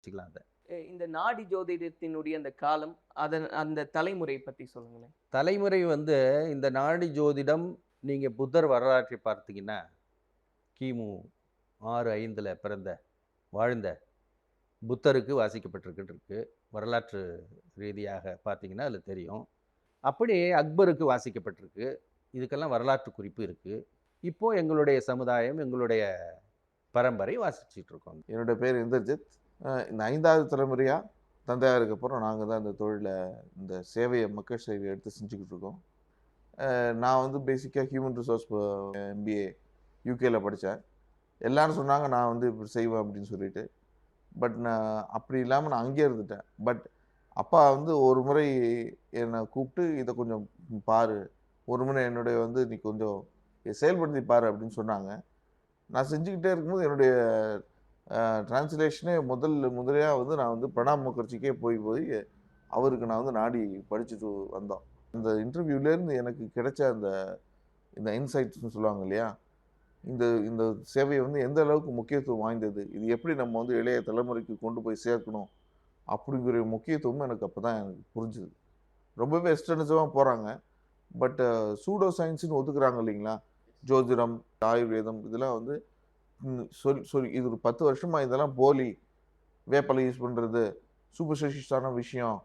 வச்சுக்கலாம் அத. இந்த நாடி ஜோதிடத்தினுடைய அந்த காலம், அதன் அந்த தலைமுறை பத்தி சொல்லுங்களேன். தலைமுறை வந்து இந்த நாடி ஜோதிடம் நீங்க புத்தர் வரலாற்றை பார்த்தீங்கன்னா, கிமு 6, 5ல வாழ்ந்த புத்தருக்கு வாசிக்கப்பட்டிருக்கு. வரலாற்று ரீதியாக பார்த்தீங்கன்னா, அதில தெரியும். அப்படியே அக்பருக்கு வாசிக்கப்பட்டிருக்கு. இதுக்கெல்லாம் வரலாற்று குறிப்பு இருக்கு. இப்போ எங்களுடைய சமுதாயம், எங்களுடைய பரம்பரை வாசிச்சுட்டு இருக்கோம். என்னுடைய பேர் இந்திரஜித். இந்த 5வது தலைமுறையா தந்தையாருக்கு அப்புறம் நாங்க தான் இந்த தொழில இந்த மக்கள் சேவைய எடுத்து செஞ்சுக்கிட்டு இருக்கோம். நான் வந்து பேசிக்கா ஹியூமன் ரிசோர்ஸ் எம்பிஏ யுகேல படிச்சேன். எல்லாரும் சொன்னாங்க நான் வந்து இப்படி செய்வேன் அப்படின்னு சொல்லிட்டு. பட் நான் அப்படி இல்லாம நான் அங்கேயே இருந்துட்டேன். பட் அப்பா வந்து ஒரு முறை என்ன கூப்பிட்டு, "இத கொஞ்சம் பாரு. ஒரு முறை என்னுடைய வந்து நீ கொஞ்சம் செயல்படுத்தி பாரு" அப்படின்னு சொன்னாங்க. நான் செஞ்சுக்கிட்டே இருக்கும்போது என்னுடைய டிரான்ஸ்லேஷனே முதலையா வந்து நான் வந்து பிரணாப் முகர்ஜிக்கே போய் அவருக்கு நான் வந்து நாடி படிச்சுட்டு வந்தோம். அந்த இன்டர்வியூலேருந்து எனக்கு கிடைச்ச அந்த இந்த இன்சைட்ஸ்ன்னு சொல்லுவாங்க இல்லையா? இந்த இந்த சேவை வந்து எந்த அளவுக்கு முக்கியத்துவம் வாய்ந்தது. இது எப்படி நம்ம வந்து இளைய தலைமுறைக்கு கொண்டு போய் சேர்க்கணும். அப்படிங்கிற முக்கியத்துவமும் எனக்கு அப்பதான் எனக்கு புரிஞ்சுது. ரொம்பவே எக்ஸ்டென்சிவா போறாங்க. பட் சூடோ சயின்ஸ்ன்னு ஒதுக்குறாங்க இல்லைங்களா? ஜோதிடம், ஆயுர்வேதம் இதெல்லாம் வந்து சொல்லி இது ஒரு 10 வருஷமா இதெல்லாம் போலி. வேப்பிலை யூஸ் பண்றது, சூப்பர்ஸ்டிஷியஸான விஷயம்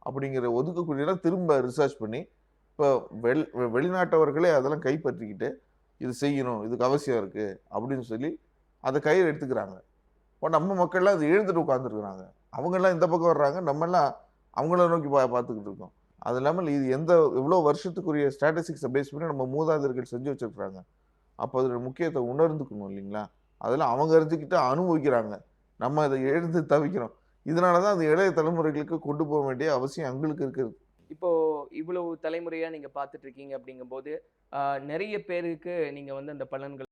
அப்படிங்கிற ஒதுக்கக்கூடியதெல்லாம் திரும்ப ரிசர்ச் பண்ணி, இப்போ வெளிநாட்டவர்களே அதெல்லாம் கைப்பற்றிக்கிட்டு, இது செய்யணும், இதுக்கு அவசியம் இருக்கு அப்படின்னு சொல்லி அத கையில எடுத்துக்கிறாங்க. இப்போ நம்ம மக்கள்லாம் அத இழந்துட்டு உட்கார்ந்துருக்காங்க. அவங்கலாம் இந்த பக்கம் வர்றாங்க. நம்மலாம் அவங்கள நோக்கி பார்த்துக்கிட்டு இருக்கோம். அது இல்லாமல் இது எவ்வளோ வருஷத்துக்குரிய ஸ்டாட்டிஸ்டிக்ஸ பேஸ் பண்ணி நம்ம மூதாதையர்கள் செஞ்சு வச்சிருக்காங்க. அப்போ அதோட முக்கியத்த உணர்ந்துக்கணும் இல்லைங்களா? அதெல்லாம் அவங்க அறிஞ்சுக்கிட்டு அனுபவிக்கிறாங்க. நம்ம அத இழந்து தவிக்கிறோம். இதனால தான் அது இளைய தலைமுறைகளுக்கு கொண்டு போக வேண்டிய அவசியம் எங்களுக்கு இருக்குது. இப்போ இவ்வளவு தலைமுறையா நீங்க பார்த்துட்டு இருக்கீங்க அப்படிங்கும்போது, நெறைய பேருக்கு நீங்க வந்து அந்த பலன்கள்